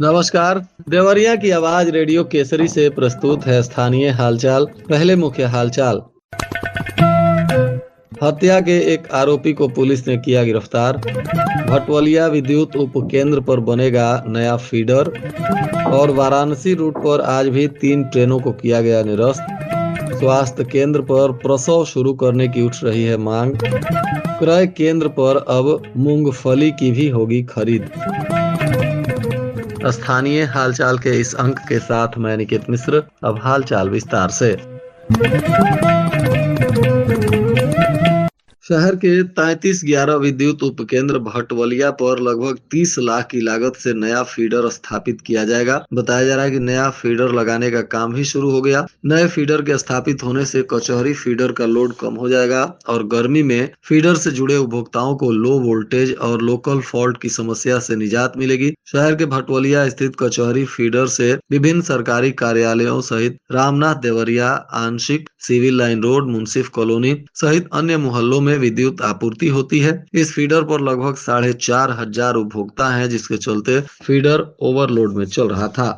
नमस्कार। देवरिया की आवाज रेडियो केसरी से प्रस्तुत है स्थानीय हालचाल। पहले मुख्य हालचाल। हत्या के एक आरोपी को पुलिस ने किया गिरफ्तार। भटवलिया विद्युत उपकेंद्र पर बनेगा नया फीडर। और वाराणसी रूट पर आज भी 3 ट्रेनों को किया गया निरस्त। स्वास्थ्य केंद्र पर प्रसव शुरू करने की उठ रही है मांग। क्रय केंद्र पर अब मूंगफली की भी होगी खरीद। स्थानीय हालचाल के इस अंक के साथ मैं निकेत मिश्र। अब हालचाल विस्तार से। शहर के 3311 विद्युत उपकेंद्र भटवलिया पर लगभग 30 लाख की लागत से नया फीडर स्थापित किया जाएगा। बताया जा रहा है कि नया फीडर लगाने का काम भी शुरू हो गया। नए फीडर के स्थापित होने से कचहरी फीडर का लोड कम हो जाएगा और गर्मी में फीडर से जुड़े उपभोक्ताओं को लो वोल्टेज और लोकल फॉल्ट की समस्या से निजात मिलेगी। शहर के भटवलिया स्थित कचहरी फीडर से विभिन्न सरकारी कार्यालयों सहित रामनाथ देवरिया, आंशिक सिविल लाइन रोड, मुंसिफ कॉलोनी सहित अन्य मोहल्लों में विद्युत आपूर्ति होती है। इस फीडर पर लगभग 4500 उपभोक्ता हैं, जिसके चलते फीडर ओवरलोड में चल रहा था।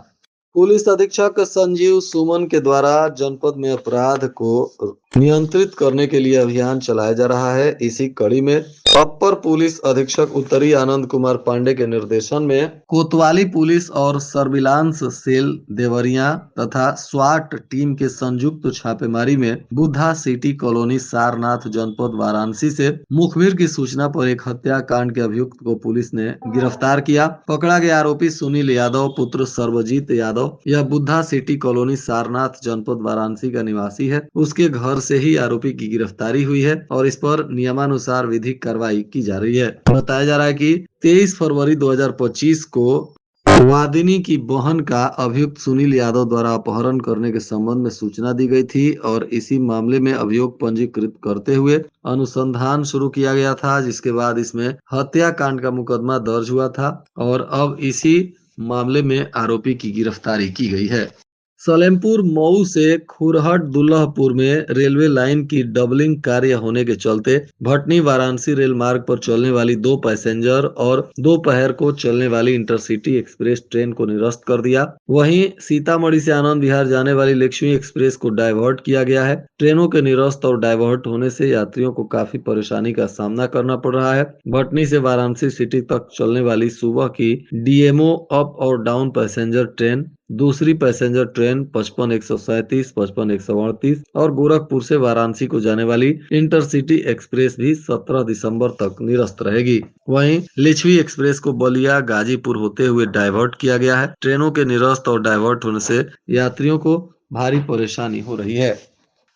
पुलिस अधीक्षक संजीव सुमन के द्वारा जनपद में अपराध को नियंत्रित करने के लिए अभियान चलाया जा रहा है। इसी कड़ी में अपर पुलिस अधीक्षक उत्तरी आनंद कुमार पांडे के निर्देशन में कोतवाली पुलिस और सर्विलांस सेल देवरिया तथा स्वाट टीम के संयुक्त छापेमारी में बुद्धा सिटी कॉलोनी सारनाथ जनपद वाराणसी से मुखबिर की सूचना पर एक हत्याकांड के अभियुक्त को पुलिस ने गिरफ्तार किया। पकड़ा गया आरोपी सुनील यादव पुत्र सर्वजीत यादव, यह बुद्धा सिटी कॉलोनी सारनाथ जनपद वाराणसी का निवासी है। उसके घर से ही आरोपी की गिरफ्तारी हुई है और इस पर नियमानुसार विधिक कार्रवाई की जा रही है। बताया जा रहा है कि 23 फरवरी 2025 को वादिनी की बहन का अभियुक्त सुनील यादव द्वारा अपहरण करने के संबंध में सूचना दी गई थी और इसी मामले में अभियोग पंजीकृत करते हुए अनुसंधान शुरू किया गया था, जिसके बाद इसमें हत्याकांड का मुकदमा दर्ज हुआ था और अब इसी मामले में आरोपी की गिरफ्तारी की गई है। सलेमपुर मऊ से खुरहट दुल्लहपुर में रेलवे लाइन की डबलिंग कार्य होने के चलते भटनी वाराणसी रेल मार्ग पर चलने वाली 2 पैसेंजर और दोपहर को चलने वाली इंटरसिटी एक्सप्रेस ट्रेन को निरस्त कर दिया। वहीं सीतामढ़ी से आनंद विहार जाने वाली लक्ष्मी एक्सप्रेस को डायवर्ट किया गया है। ट्रेनों के निरस्त और डायवर्ट होने से यात्रियों को काफी परेशानी का सामना करना पड़ रहा है। भटनी से वाराणसी सिटी तक चलने वाली सुबह की डीएमओ अप और डाउन पैसेंजर ट्रेन, दूसरी पैसेंजर ट्रेन 55-137, 55-138 और गोरखपुर से वाराणसी को जाने वाली इंटरसिटी एक्सप्रेस भी 17 दिसंबर तक निरस्त रहेगी। वहीं लिच्छवी एक्सप्रेस को बलिया गाजीपुर होते हुए डायवर्ट किया गया है। ट्रेनों के निरस्त और डायवर्ट होने से यात्रियों को भारी परेशानी हो रही है।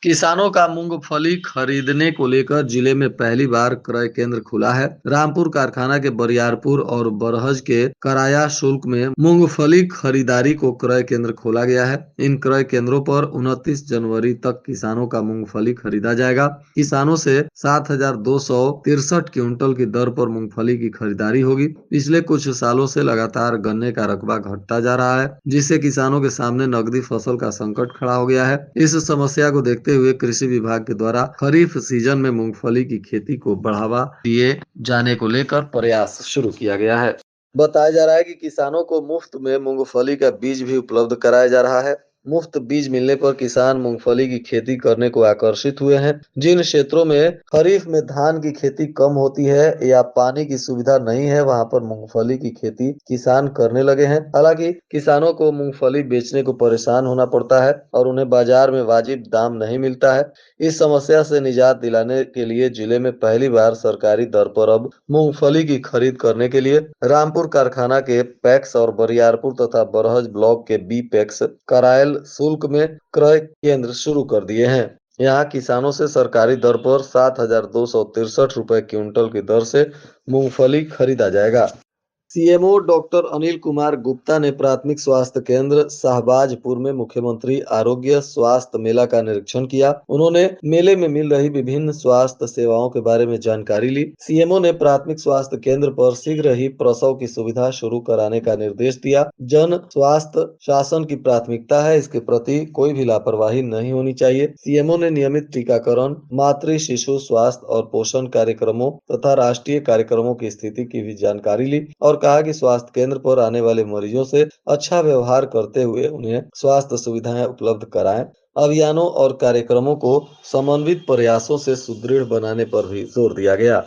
किसानों का मूंगफली खरीदने को लेकर जिले में पहली बार क्रय केंद्र खुला है। रामपुर कारखाना के बरियारपुर और बरहज के कराया शुल्क में मूंगफली खरीदारी को क्रय केंद्र खोला गया है। इन क्रय केंद्रों पर 29 जनवरी तक किसानों का मूंगफली खरीदा जाएगा। किसानों से 7263 क्विंटल की दर पर मूंगफली की खरीदारी होगी। पिछले कुछ सालों से लगातार गन्ने का रकबा घटता जा रहा है, जिससे किसानों के सामने नकदी फसल का संकट खड़ा हो गया है। इस समस्या को देखते हुए कृषि विभाग के द्वारा खरीफ सीजन में मूंगफली की खेती को बढ़ावा दिए जाने को लेकर प्रयास शुरू किया गया है। बताया जा रहा है कि किसानों को मुफ्त में मूंगफली का बीज भी उपलब्ध कराया जा रहा है। मुफ्त बीज मिलने पर किसान मूंगफली की खेती करने को आकर्षित हुए हैं। जिन क्षेत्रों में खरीफ में धान की खेती कम होती है या पानी की सुविधा नहीं है, वहां पर मूंगफली की खेती किसान करने लगे हैं। हालांकि किसानों को मूंगफली बेचने को परेशान होना पड़ता है और उन्हें बाजार में वाजिब दाम नहीं मिलता है। इस समस्या से निजात दिलाने के लिए जिले में पहली बार सरकारी दर पर अब मूंगफली की खरीद करने के लिए रामपुर कारखाना के पैक्स और बरियारपुर तथा बरहज ब्लॉक के बी पैक्स करायल शुल्क में क्रय केंद्र शुरू कर दिए हैं। यहाँ किसानों से सरकारी दर पर 7263 रुपए क्विंटल की दर से मूंगफली खरीदा जाएगा। सीएमओ डॉक्टर अनिल कुमार गुप्ता ने प्राथमिक स्वास्थ्य केंद्र शाहबाजपुर में मुख्यमंत्री आरोग्य स्वास्थ्य मेला का निरीक्षण किया। उन्होंने मेले में मिल रही विभिन्न स्वास्थ्य सेवाओं के बारे में जानकारी ली। सीएमओ ने प्राथमिक स्वास्थ्य केंद्र पर शीघ्र ही प्रसव की सुविधा शुरू कराने का निर्देश दिया। जन स्वास्थ्य शासन की प्राथमिकता है, इसके प्रति कोई भी लापरवाही नहीं होनी चाहिए। सीएमओ ने नियमित टीकाकरण, मातृ शिशु स्वास्थ्य और पोषण कार्यक्रमों तथा राष्ट्रीय कार्यक्रमों की स्थिति की भी जानकारी ली और कहा कि स्वास्थ्य केंद्र पर आने वाले मरीजों से अच्छा व्यवहार करते हुए उन्हें स्वास्थ्य सुविधाएं उपलब्ध कराएं। अभियानों और कार्यक्रमों को समन्वित प्रयासों से सुदृढ़ बनाने पर भी जोर दिया गया।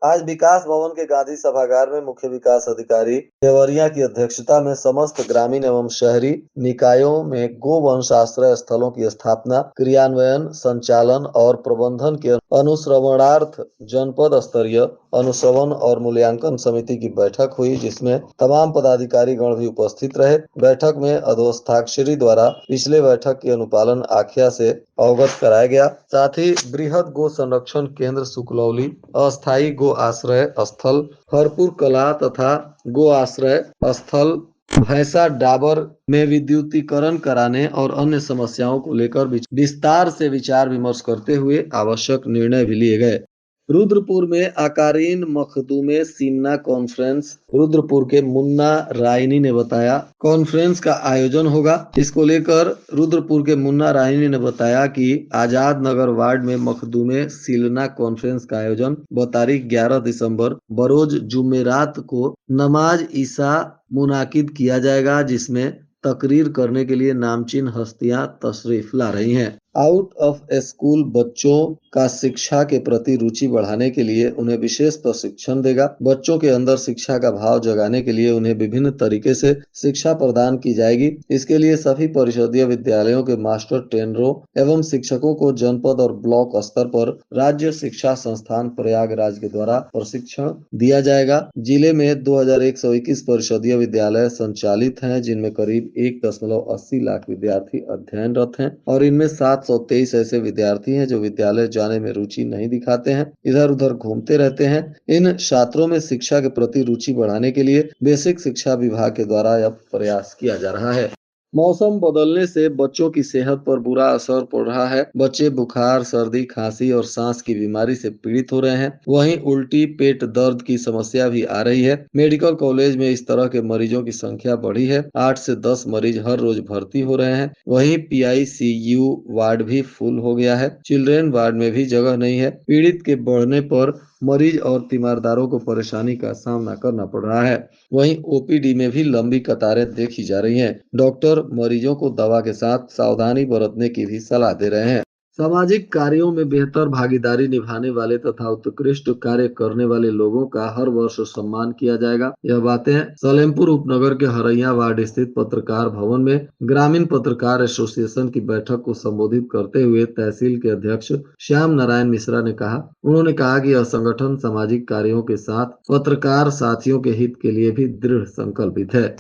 आज विकास भवन के गांधी सभागार में मुख्य विकास अधिकारी देवरिया की अध्यक्षता में समस्त ग्रामीण एवं शहरी निकायों में गो वंश आश्रय स्थलों की स्थापना, क्रियान्वयन, संचालन और प्रबंधन के अनुश्रवणार्थ जनपद स्तरीय अनुश्रवण और मूल्यांकन समिति की बैठक हुई, जिसमें तमाम पदाधिकारी गण भी उपस्थित रहे। बैठक में अधोस्थाक्षरी द्वारा पिछले बैठक के अनुपालन आख्या से अवगत कराया गया। साथ ही बृहद गो संरक्षण केंद्र सुकलौली, अस्थायी गो आश्रय स्थल हरपुर कला तथा गो आश्रय स्थल भैंसा डाबर में विद्युतीकरण कराने और अन्य समस्याओं को लेकर विस्तार से विचार विमर्श करते हुए आवश्यक निर्णय भी लिए गए। रुद्रपुर में आकारीन मखदूमे सिन्ना कॉन्फ्रेंस रुद्रपुर के मुन्ना रायनी ने बताया कॉन्फ्रेंस का आयोजन होगा। इसको लेकर रुद्रपुर के मुन्ना रायनी ने बताया कि आजाद नगर वार्ड में मखदूमे सिलना कॉन्फ्रेंस का आयोजन तारीख 11 दिसंबर बरोज जुमेरात को नमाज ईसा मुनाकिद किया जाएगा, जिसमें तकरीर करने के लिए नामचीन हस्तियां तशरीफ ला रही हैं। आउट ऑफ स्कूल बच्चों का शिक्षा के प्रति रुचि बढ़ाने के लिए उन्हें विशेष प्रशिक्षण देगा। बच्चों के अंदर शिक्षा का भाव जगाने के लिए उन्हें विभिन्न तरीके से शिक्षा प्रदान की जाएगी। इसके लिए सभी परिषदीय विद्यालयों के मास्टर ट्रेनरों एवं शिक्षकों को जनपद और ब्लॉक स्तर पर राज्य शिक्षा संस्थान प्रयागराज के द्वारा प्रशिक्षण दिया जाएगा। जिले में 2121 परिषदीय विद्यालय संचालित हैं, जिनमें करीब 1.80 लाख विद्यार्थी अध्ययनरत हैं और इनमें 723 ऐसे विद्यार्थी हैं जो विद्यालय जाने में रुचि नहीं दिखाते हैं, इधर उधर घूमते रहते हैं। इन छात्रों में शिक्षा के प्रति रुचि बढ़ाने के लिए बेसिक शिक्षा विभाग के द्वारा यह प्रयास किया जा रहा है। मौसम बदलने से बच्चों की सेहत पर बुरा असर पड़ रहा है। बच्चे बुखार, सर्दी, खांसी और सांस की बीमारी से पीड़ित हो रहे हैं। वहीं उल्टी, पेट दर्द की समस्या भी आ रही है। मेडिकल कॉलेज में इस तरह के मरीजों की संख्या बढ़ी है। 8 से 10 मरीज हर रोज भर्ती हो रहे हैं। वहीं पीआईसीयू वार्ड भी फुल हो गया है। चिल्ड्रेन वार्ड में भी जगह नहीं है। पीड़ित के बढ़ने पर मरीज और तीमारदारों को परेशानी का सामना करना पड़ रहा है। वहीं ओपीडी में भी लंबी कतारें देखी जा रही हैं। डॉक्टर मरीजों को दवा के साथ सावधानी बरतने की भी सलाह दे रहे हैं। सामाजिक कार्यों में बेहतर भागीदारी निभाने वाले तथा उत्कृष्ट कार्य करने वाले लोगों का हर वर्ष सम्मान किया जाएगा। यह बातें सलेमपुर उपनगर के हरैया वार्ड स्थित पत्रकार भवन में ग्रामीण पत्रकार एसोसिएशन की बैठक को संबोधित करते हुए तहसील के अध्यक्ष श्याम नारायण मिश्रा ने कहा। उन्होंने कहा कि यह संगठन सामाजिक कार्यों के साथ पत्रकार साथियों के हित के लिए भी दृढ़ संकल्पित है।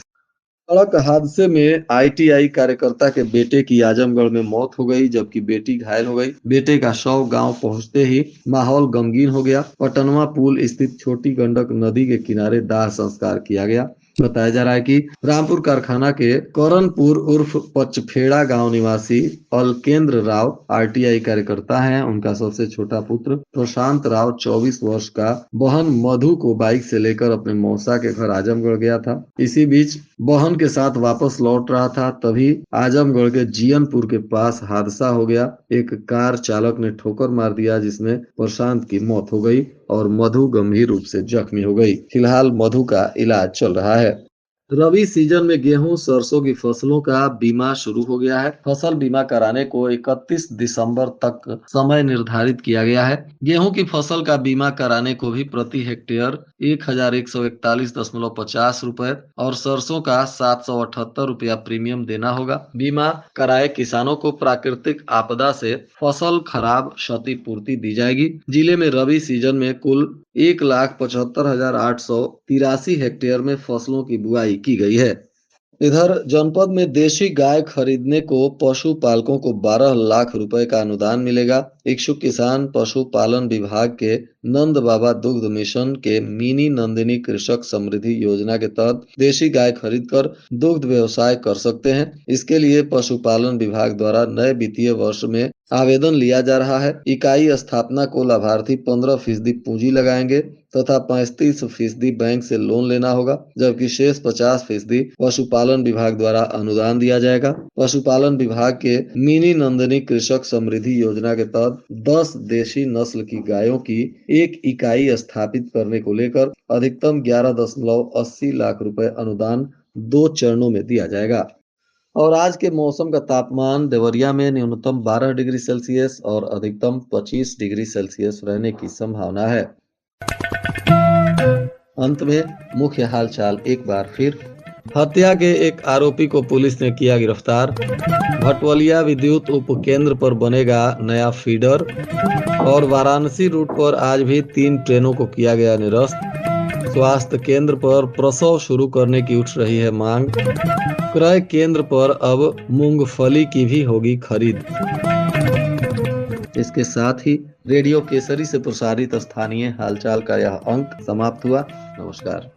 सड़क हादसे में आईटीआई कार्यकर्ता के बेटे की आजमगढ़ में मौत हो गई, जबकि बेटी घायल हो गई। बेटे का शव गांव पहुंचते ही माहौल गमगीन हो गया। पटनवा पुल स्थित छोटी गंडक नदी के किनारे दाह संस्कार किया गया। बताया जा रहा है कि रामपुर कारखाना के करनपुर उर्फ पचफेड़ा गांव निवासी अलकेंद्र राव आरटीआई कार्यकर्ता हैं। उनका सबसे छोटा पुत्र प्रशांत राव 24 वर्ष का बहन मधु को बाइक से लेकर अपने मौसा के घर आजमगढ़ गया था। इसी बीच बहन के साथ वापस लौट रहा था, तभी आजमगढ़ के जियनपुर के पास हादसा हो गया। एक कार चालक ने ठोकर मार दिया, जिसमें प्रशांत की मौत हो गई और मधु गंभीर रूप से जख्मी हो गई। फिलहाल मधु का इलाज चल रहा है। रबी सीजन में गेहूं सरसों की फसलों का बीमा शुरू हो गया है। फसल बीमा कराने को 31 दिसंबर तक समय निर्धारित किया गया है। गेहूं की फसल का बीमा कराने को भी प्रति हेक्टेयर 1141.50 रुपए और सरसों का 778 रुपया प्रीमियम देना होगा। बीमा कराए किसानों को प्राकृतिक आपदा से फसल खराब क्षतिपूर्ति दी जाएगी। जिले में रबी सीजन में कुल 1,75,883 हेक्टेयर में फसलों की बुआई की गई है। इधर जनपद में देशी गाय खरीदने को पशु पालकों को 12 लाख रुपए का अनुदान मिलेगा। इच्छुक किसान पशुपालन विभाग के नंद बाबा दुग्ध मिशन के मिनी नंदिनी कृषक समृद्धि योजना के तहत देशी गाय खरीद कर दुग्ध व्यवसाय कर सकते हैं। इसके लिए पशुपालन विभाग द्वारा नए वित्तीय वर्ष में आवेदन लिया जा रहा है। इकाई स्थापना को लाभार्थी 15% पूंजी लगाएंगे तथा 35% बैंक से लोन लेना होगा, जबकि शेष 50% पशुपालन विभाग द्वारा अनुदान दिया जाएगा। पशुपालन विभाग के मिनी नंदिनी कृषक समृद्धि योजना के तहत 10 देशी नस्ल की गायों की एक इकाई स्थापित करने को लेकर अधिकतम 11.80 लाख रुपए अनुदान 2 चरणों में दिया जाएगा। और आज के मौसम का तापमान देवरिया में न्यूनतम 12 डिग्री सेल्सियस और अधिकतम 25 डिग्री सेल्सियस रहने की संभावना है। अंत में मुख्य हालचाल एक बार फिर। हत्या के एक आरोपी को पुलिस ने किया गिरफ्तार। भटवलिया विद्युत उपकेंद्र पर बनेगा नया फीडर। और वाराणसी रूट पर आज भी 3 ट्रेनों को किया गया निरस्त। स्वास्थ्य केंद्र पर प्रसव शुरू करने की उठ रही है मांग। क्रय केंद्र पर अब मूंगफली की भी होगी खरीद। इसके साथ ही रेडियो केसरी से प्रसारित स्थानीय हालचाल का यह अंक समाप्त हुआ। नमस्कार।